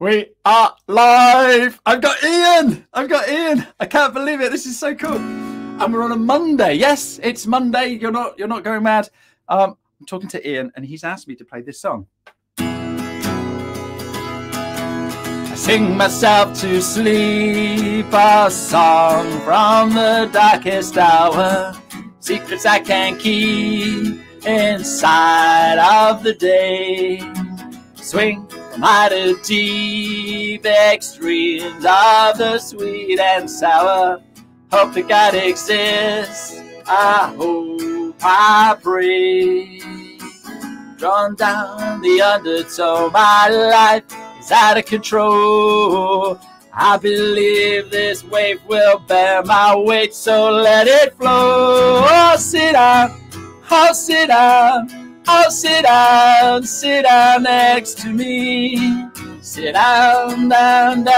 We are live. I've got Ian. I can't believe it. This is so cool. And we're on a Monday. Yes, it's Monday. You're not going mad. I'm talking to Ian, and he's asked me to play this song. I sing myself to sleep, a song from the darkest hour. Secrets I can't keep inside of the day. Swing from high to deep, extremes of the sweet and sour. Hope that God exists, I hope, I pray. Drawn down the undertow, my life is out of control. I believe this wave will bear my weight, so let it flow. Oh, sit down, oh, sit down. Oh, sit down next to me. Sit down, down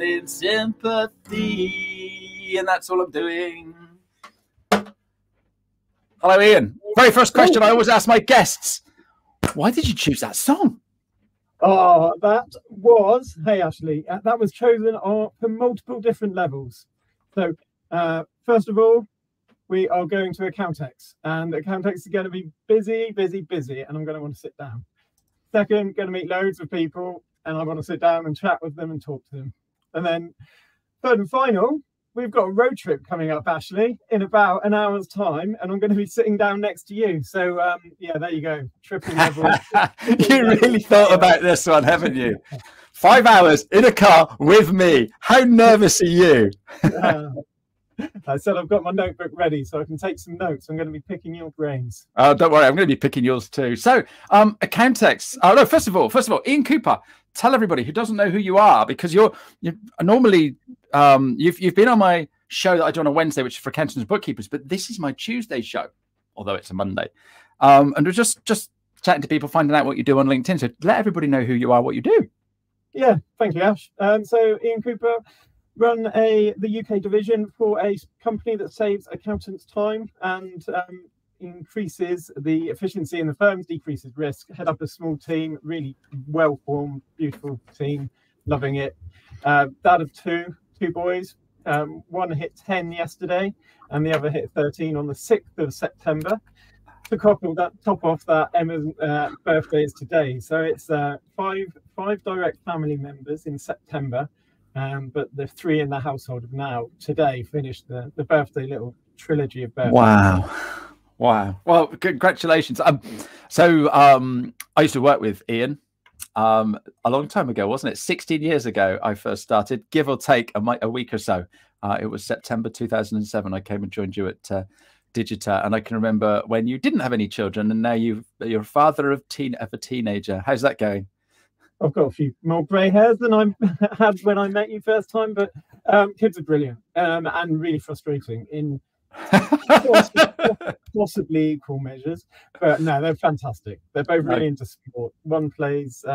in sympathy. And that's all I'm doing. Hello, Ian. Very first question I always ask my guests. Why did you choose that song? Oh, hey, Ashley, that was chosen for multiple different levels. So, first of all, we are going to Accountex, and Accountex is going to be busy, and I'm going to want to sit down. Second, going to meet loads of people, and I want to sit down and chat with them and talk to them. And then third and final, we've got a road trip coming up, Ashley, in about an hour's time, and I'm going to be sitting down next to you. So, yeah, there you go. Triple level. You really thought about this one, haven't you? 5 hours in a car with me. How nervous are you? I said I've got my notebook ready so I can take some notes. I'm going to be picking your brains. Oh, don't worry, I'm going to be picking yours too. So, Accountex. Oh no, first of all, Ian Cooper. Tell everybody who doesn't know who you are, because you're normally you've been on my show that I do on a Wednesday, which is for accountants and bookkeepers, but this is my Tuesday show, although it's a Monday. And we're just chatting to people, finding out what you do on LinkedIn. So let everybody know who you are, what you do. Yeah, thank you, Ash. So Ian Cooper. Run the UK division for a company that saves accountants time and increases the efficiency in the firms, decreases risk. Head up a small team, really well-formed, beautiful team, loving it. Dad of two boys. One hit 10 yesterday, and the other hit 13 on the 6th of September. To top off that, Emma's birthday is today, so it's five direct family members in September. But the 3 in the household have now today finished the birthday little trilogy of birthdays. Wow. Well, congratulations. I used to work with Ian a long time ago, wasn't it? 16 years ago, I first started, give or take a week or so. It was September 2007. I came and joined you at Digita, and I can remember when you didn't have any children, and now you're a father of a teenager. How's that going? I've got a few more grey hairs than I had when I met you first time, but kids are brilliant and really frustrating in possibly equal measures. But no, they're fantastic. They're both really into sport. One plays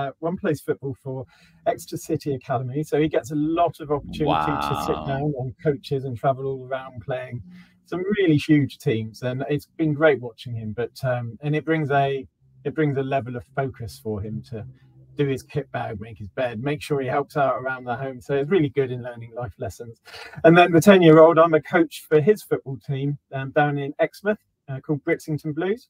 football for Exeter City Academy, so he gets a lot of opportunity to sit down on coaches and travel all around playing some really huge teams, and it's been great watching him. But and it brings a level of focus for him to do his kit bag, make his bed, make sure he helps out around the home. So it's really good in learning life lessons. And then the 10-year-old, I'm a coach for his football team down in Exmouth called Brixington Blues.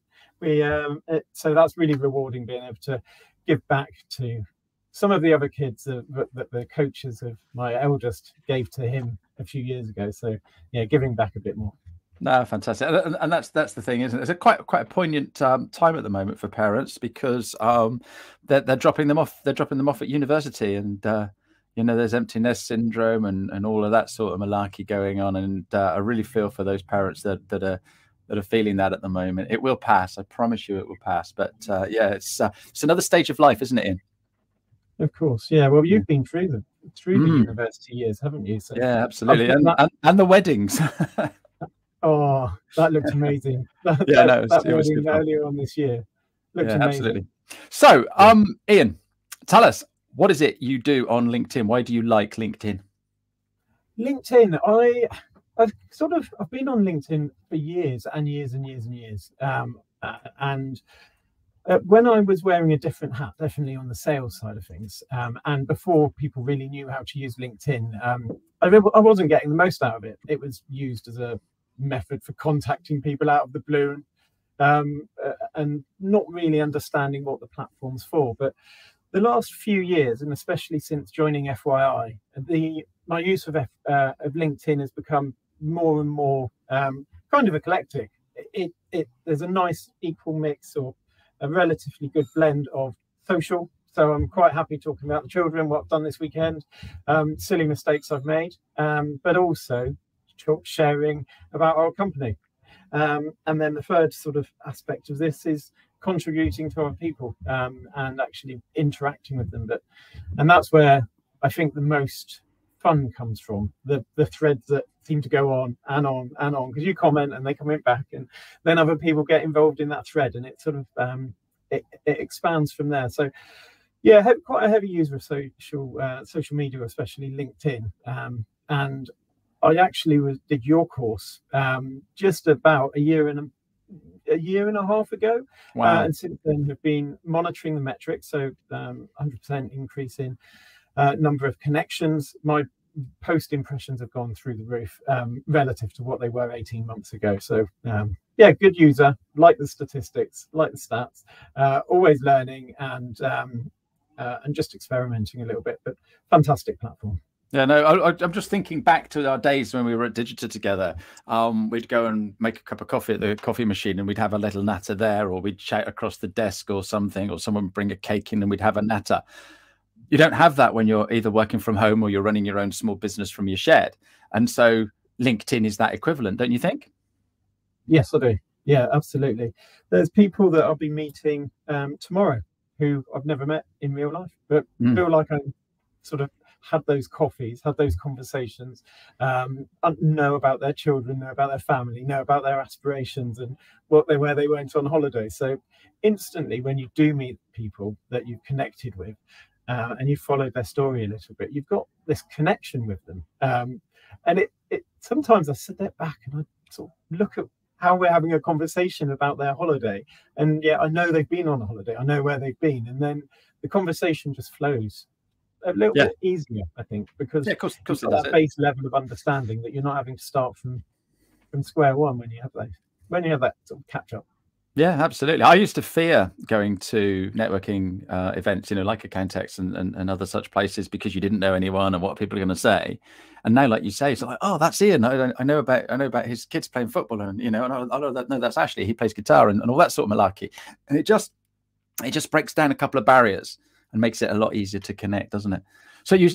So that's really rewarding, being able to give back to some of the other kids that the coaches of my eldest gave to him a few years ago. So yeah, giving back a bit more. No, fantastic, and that's the thing, isn't it? It's quite a poignant time at the moment for parents, because they're dropping them off. They're dropping them off at university, and there's empty nest syndrome and all of that sort of malarkey going on. And I really feel for those parents that are feeling that at the moment. It will pass, I promise you, it will pass. But yeah, it's another stage of life, isn't it, Ian? Of course, yeah. Well, you've been through the university years, haven't you? So yeah, absolutely, and the weddings. Oh, that looked amazing. That was good earlier on this year. Looked amazing. Absolutely. So, Ian, tell us, what is it you do on LinkedIn? Why do you like LinkedIn? LinkedIn, I've been on LinkedIn for years and years and years and years. And When I was wearing a different hat, definitely on the sales side of things, and before people really knew how to use LinkedIn, I wasn't getting the most out of it. It was used as a method for contacting people out of the blue, and not really understanding what the platform's for. But the last few years, and especially since joining FYI, my use of LinkedIn has become more and more kind of eclectic. There's a nice equal mix, or a relatively good blend of social. So I'm quite happy talking about the children, what I've done this weekend, silly mistakes I've made, but also sharing about our company. And then the third sort of aspect of this is contributing to other people, and actually interacting with them. And that's where I think the most fun comes from, the threads that seem to go on and on and on, because you comment and they comment back, and then other people get involved in that thread, and it sort of it expands from there. So yeah, quite a heavy user of social media, especially LinkedIn. And I actually did your course just about a year and a half ago. Wow. And since then have been monitoring the metrics. So 100% increase in number of connections. My post impressions have gone through the roof relative to what they were 18 months ago. So yeah, good user, like the statistics, like the stats, always learning and just experimenting a little bit, but fantastic platform. Yeah, no, I'm just thinking back to our days when we were at Digita together. We'd go and make a cup of coffee at the coffee machine, and we'd have a little natter there, or we'd shout across the desk or something, or someone would bring a cake in and we'd have a natter. You don't have that when you're either working from home or you're running your own small business from your shed. And so LinkedIn is that equivalent, don't you think? Yes, I do. Yeah, absolutely. There's people that I'll be meeting tomorrow who I've never met in real life, but feel like I sort of had those coffees, had those conversations, know about their children, know about their family, know about their aspirations and where they went on holiday. So instantly, when you do meet people that you've connected with, and you followed their story a little bit, you've got this connection with them. And it sometimes I sit back and I sort of look at how we're having a conversation about their holiday. And yeah, I know they've been on a holiday, I know where they've been. And then the conversation just flows a little bit easier, I think, because of course you've got that base level of understanding that you're not having to start from square one when you have that sort of catch up. Yeah, absolutely. I used to fear going to networking events, like Accountex and other such places, because you didn't know anyone and what people are going to say. And now, like you say, it's like, oh, that's Ian. I know about his kids playing football, and and I know that, no, that's Ashley. He plays guitar and all that sort of malarkey. And it just breaks down a couple of barriers and makes it a lot easier to connect, doesn't it? So you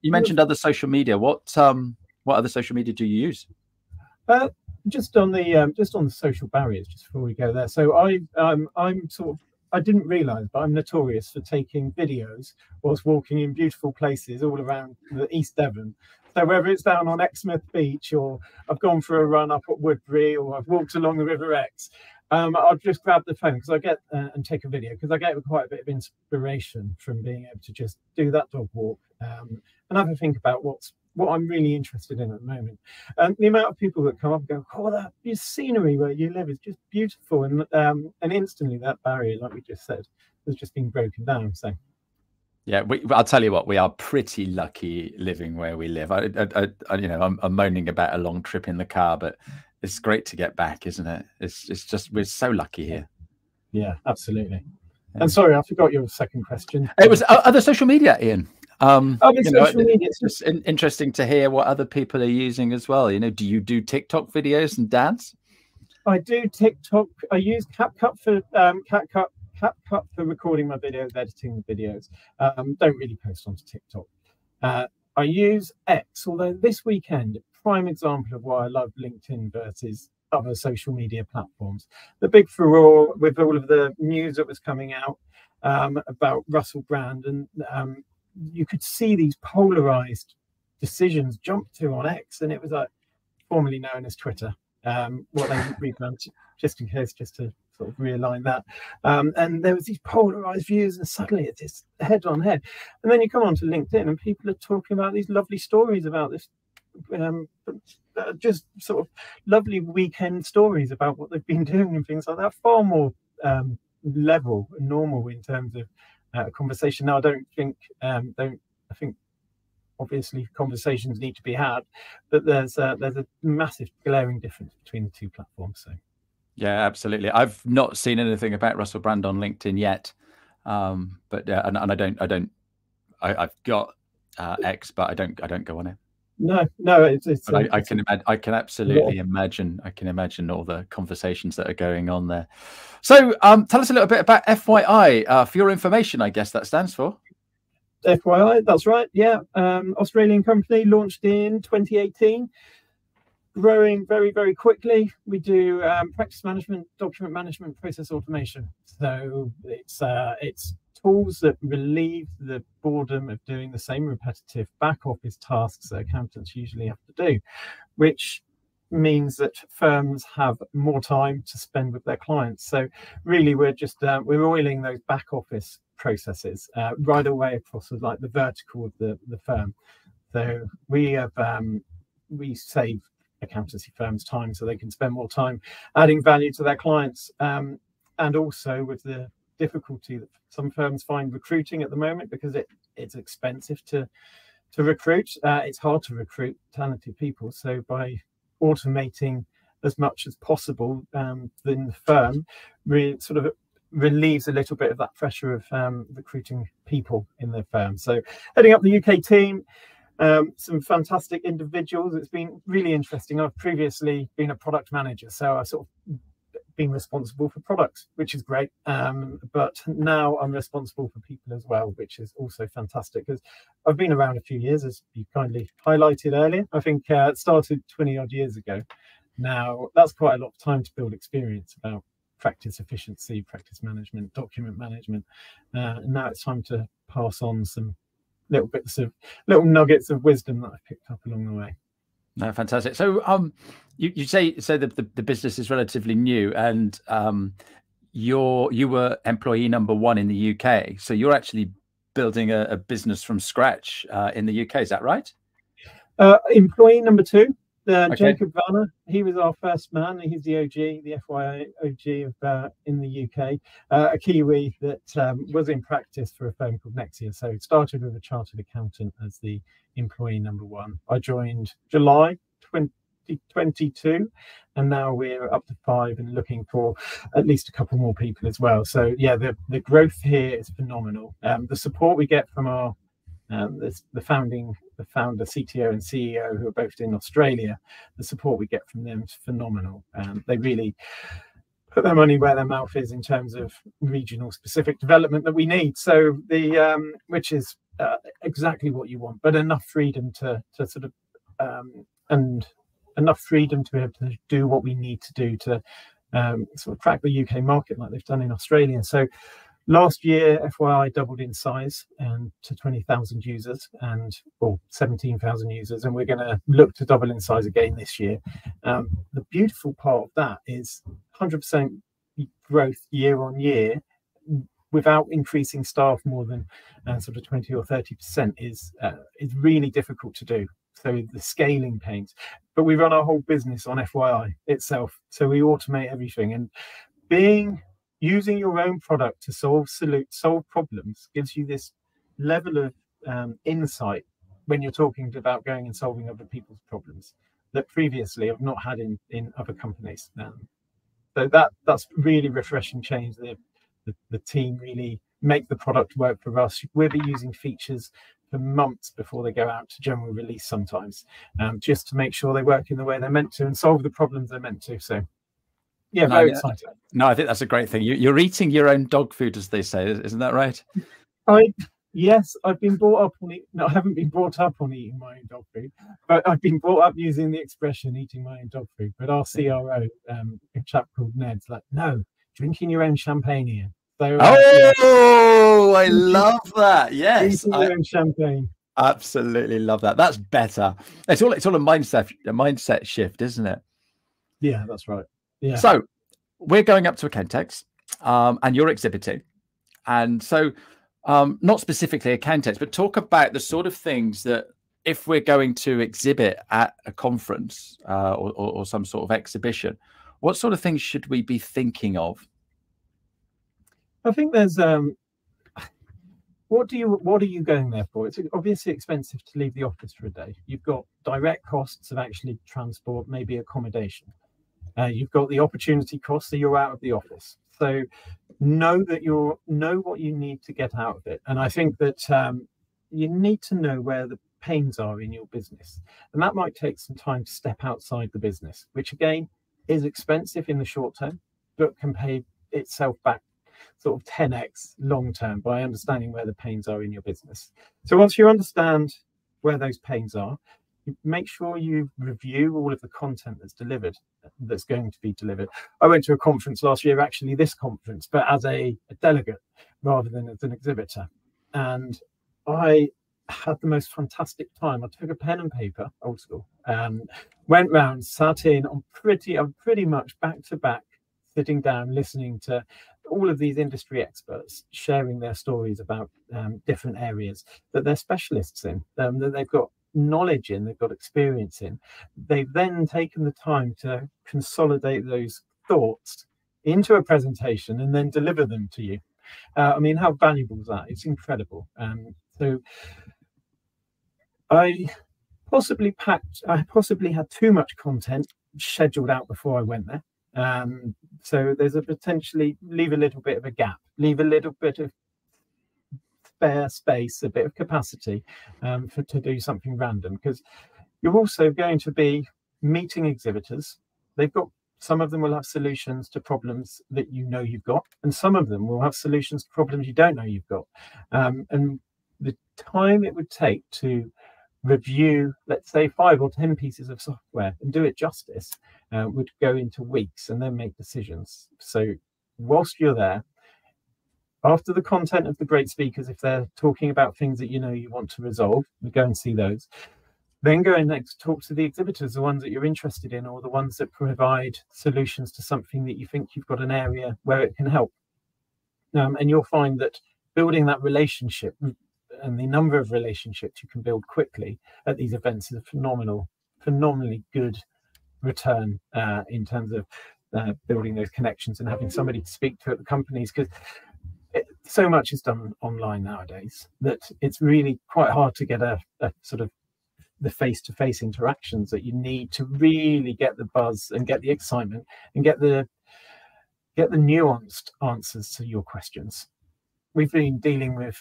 mentioned other social media. What other social media do you use? Just on the social barriers, just before we go there. So I didn't realise, but I'm notorious for taking videos whilst walking in beautiful places all around the East Devon. So whether it's down on Exmouth Beach, or I've gone for a run up at Woodbury, or I've walked along the River Exe, I'll just grab the phone because I get and take a video, because I get quite a bit of inspiration from being able to just do that dog walk and have a think about what I'm really interested in at the moment. And the amount of people that come up and go, oh, that scenery where you live is just beautiful. And instantly that barrier, like we just said, has just been broken down. So yeah, I'll tell you what, we are pretty lucky living where we live. I'm moaning about a long trip in the car, but it's great to get back, isn't it? It's just, we're so lucky here. Yeah, absolutely. Yeah. And sorry, I forgot your second question. It was other social media, Ian. Social media. It's just interesting to hear what other people are using as well. Do you do TikTok videos and dance? I do TikTok. I use CapCut for recording my videos, editing the videos. Don't really post onto TikTok. I use X, although this weekend, prime example of why I love LinkedIn versus other social media platforms. The big furore with all of the news that was coming out about Russell Brand, and you could see these polarized decisions jump to on X, and it was like formerly known as Twitter, what they rebranded, just in case, just to sort of realign that. And there was these polarized views, and suddenly it's just head on head. And then you come onto LinkedIn and people are talking about these lovely stories about this, just sort of lovely weekend stories about what they've been doing and things like that, far more level, normal in terms of conversation. Now, I think obviously conversations need to be had, but there's a massive glaring difference between the two platforms. So yeah, absolutely. I've not seen anything about Russell Brand on LinkedIn yet, but and I've got X, but I don't go on it. No, it's. But I can absolutely imagine. I can imagine all the conversations that are going on there. So, tell us a little bit about FYI. For your information, I guess that stands for. FYI, that's right. Yeah, Australian company, launched in 2018. Growing very, very quickly. We do practice management, document management, process automation. So it's tools that relieve the boredom of doing the same repetitive back office tasks that accountants usually have to do, which means that firms have more time to spend with their clients. So really, we're just we're oiling those back office processes right away across like the vertical of the firm. So we save accountancy firms time so they can spend more time adding value to their clients, and also with the difficulty that some firms find recruiting at the moment, because it's expensive to recruit. It's hard to recruit talented people. So by automating as much as possible, then the firm sort of relieves a little bit of that pressure of recruiting people in their firm. So heading up the UK team, some fantastic individuals. It's been really interesting. I've previously been a product manager, so I've sort of been responsible for products, which is great. But now I'm responsible for people as well, which is also fantastic, because I've been around a few years, as you kindly highlighted earlier. I think it started 20 odd years ago. Now that's quite a lot of time to build experience about practice efficiency, practice management, document management. And now it's time to pass on some little nuggets of wisdom that I've picked up along the way. No, fantastic. So you say that the business is relatively new, and you were employee number 1 in the UK. So you're actually building a business from scratch in the UK. Is that right? Employee number 2. Okay. Jacob Vanner, he was our first man. He's the OG, the FYI OG of in the UK, a Kiwi that was in practice for a firm called Nexia. So it started with a chartered accountant as the employee number 1. I joined July 2022, and now we're up to 5 and looking for at least a couple more people as well. So yeah, the growth here is phenomenal. The support we get from our the founder, CTO and CEO, who are both in Australia, the support we get from them is phenomenal. They really put their money where their mouth is in terms of regional specific development that we need. So which is exactly what you want, but enough freedom to sort of and enough freedom to be able to do what we need to do to sort of crack the UK market like they've done in Australia. So last year, FYI doubled in size to 20,000 users and 17,000 users, and we're going to look to double in size again this year. The beautiful part of that is 100% growth year on year without increasing staff more than sort of 20 or 30% is really difficult to do. So the scaling pains, but we run our whole business on FYI itself. So we automate everything, and using your own product to solve problems gives you this level of insight when you're talking about going and solving other people's problems that previously I've not had in other companies. So that's really refreshing change. The team really make the product work for us. We'll be using features for months before they go out to general release sometimes, just to make sure they work in the way they're meant to and solve the problems they're meant to. So yeah, very exciting. No, I think that's a great thing. You're eating your own dog food, as they say, isn't that right? Yes, I've been brought up on it. No, I haven't been brought up on eating my own dog food, but I've been brought up using the expression "eating my own dog food." But our CRO, a chap called Ned's like, no, drinking your own champagne here. So, I love that. Yes, drinking your own champagne. Absolutely love that. That's better. It's all a mindset shift, isn't it? Yeah, that's right. Yeah. So we're going up to Accountex, and you're exhibiting, and so not specifically Accountex, but talk about the sort of things that if we're going to exhibit at a conference or some sort of exhibition, what sort of things should we be thinking of? I think there's what are you going there for? It's obviously expensive to leave the office for a day. You've got direct costs of actually transport, maybe accommodation. You've got the opportunity cost, so you're out of the office. So know what you need to get out of it. And I think that you need to know where the pains are in your business. And that might take some time to step outside the business, which again is expensive in the short term, but can pay itself back sort of 10x long term by understanding where the pains are in your business. So once you understand where those pains are, make sure you review all of the content that's going to be delivered. I went to a conference last year, actually this conference, but as a delegate rather than as an exhibitor. And I had the most fantastic time. I took a pen and paper, old school, went round, sat in on pretty much back to back, sitting down, listening to all of these industry experts sharing their stories about different areas that they're specialists in, that they've got knowledge in, they've got experience in. They've then taken the time to consolidate those thoughts into a presentation and then deliver them to you. I mean, how valuable is that? It's incredible. So I possibly had too much content scheduled out before I went there. So there's a potentially leave a little bit of a gap, leave a little bit of spare space, a bit of capacity to do something random, because you're also going to be meeting exhibitors. Some of them will have solutions to problems that you know you've got, and some of them will have solutions to problems you don't know you've got. And the time it would take to review, let's say, 5 or 10 pieces of software and do it justice would go into weeks, and then make decisions. So whilst you're there, after the content of the great speakers, if they're talking about things that you know you want to resolve, we go and see those. Then go and next talk to the exhibitors, the ones that you're interested in, or the ones that provide solutions to something that you think you've got an area where it can help. And you'll find that building that relationship and the number of relationships you can build quickly at these events is a phenomenally good return in terms of building those connections and having somebody to speak to at the companies, because so much is done online nowadays that it's really quite hard to get a sort of the face-to-face interactions that you need to really get the buzz and get the excitement and get the nuanced answers to your questions. We've been dealing with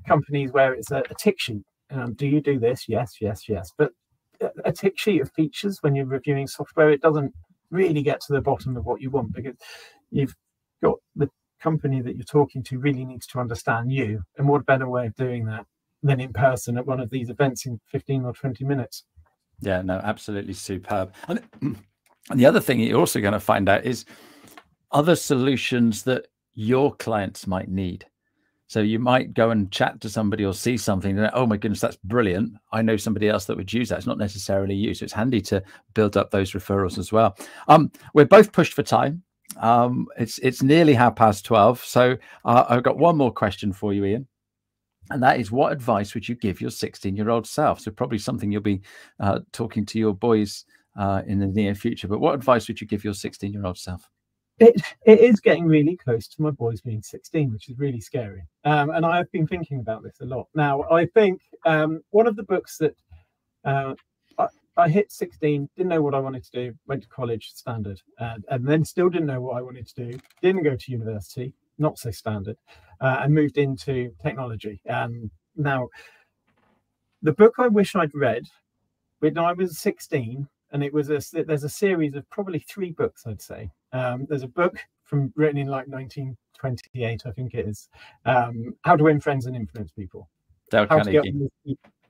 companies where it's a tick sheet. Do you do this? Yes, yes, yes. But a tick sheet of features when you're reviewing software, it doesn't really get to the bottom of what you want, because you've got the company that you're talking to really needs to understand you. And what better way of doing that than in person at one of these events in 15 or 20 minutes? Yeah, no, absolutely superb. And the other thing you're also going to find out is other solutions that your clients might need. So you might go and chat to somebody or see something and, oh my goodness, that's brilliant. I know somebody else that would use that. It's not necessarily you. So it's handy to build up those referrals as well. We're both pushed for time. It's nearly 12:30. So I've got one more question for you, Ian. And that is, what advice would you give your 16-year-old self? So probably something you'll be talking to your boys in the near future. But what advice would you give your 16-year-old self? It is getting really close to my boys being 16, which is really scary. And I've been thinking about this a lot. Now, I think one of the books that I hit 16, didn't know what I wanted to do, went to college, standard, and then still didn't know what I wanted to do, didn't go to university, not so standard, and moved into technology. Now, the book I wish I'd read when I was 16, and there's a series of probably 3 books, I'd say. There's a book written in like 1928, I think it is, How to Win Friends and Influence People. Dale Carnegie.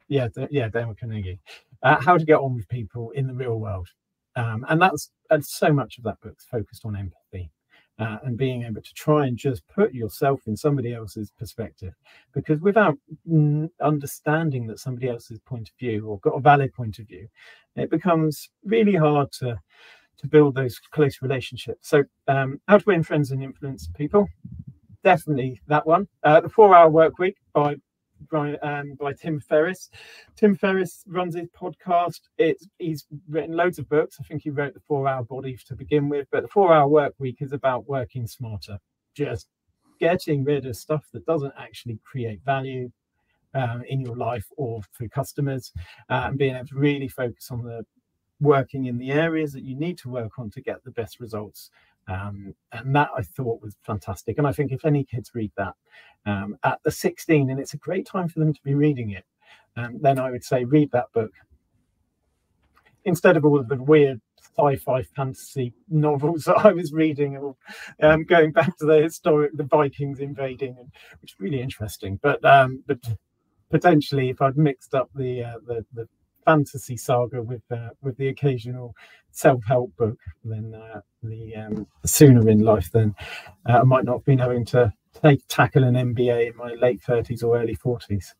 Dale Carnegie. How to get on with people in the real world. And so much of that book's focused on empathy and being able to try and just put yourself in somebody else's perspective. Because without understanding that somebody else's point of view or got a valid point of view, it becomes really hard to build those close relationships. So How to Win Friends and Influence People, definitely that one. The 4-Hour Workweek by Tim Ferriss. Tim Ferriss runs his podcast. He's written loads of books. I think he wrote The 4-Hour Body to begin with, but the 4-Hour Workweek is about working smarter. Just getting rid of stuff that doesn't actually create value in your life or for customers, and being able to really focus on the working in the areas that you need to work on to get the best results. And that I thought was fantastic. And I think if any kids read that at the 16, and it's a great time for them to be reading it, then I would say read that book instead of all of the weird sci-fi fantasy novels that I was reading, or going back to the Vikings invading, which is really interesting. But potentially, if I'd mixed up the fantasy saga with the occasional self-help book, then the sooner in life, then I might not have been having to tackle an MBA in my late 30s or early 40s.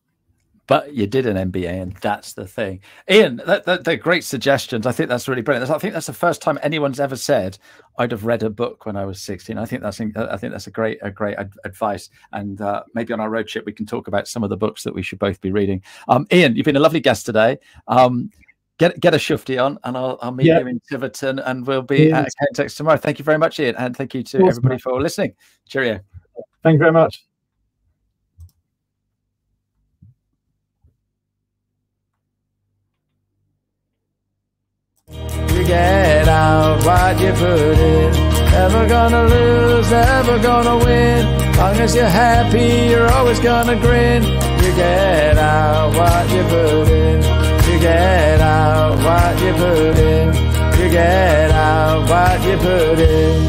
But you did an MBA, and that's the thing. Ian, they're great suggestions. I think that's really brilliant. I think that's the first time anyone's ever said I'd have read a book when I was 16. I think that's a great advice. And maybe on our road trip we can talk about some of the books that we should both be reading. Ian, you've been a lovely guest today. Get a shufti on, and I'll meet you in Tiverton, and we'll be at Accountex tomorrow. Thank you very much, Ian, and thank you to everybody for listening. Cheerio. Thank you very much. You get out what you put in. Never gonna lose, never gonna win. Long as you're happy, you're always gonna grin. You get out what you put in. You get out what you put in. You get out what you put in.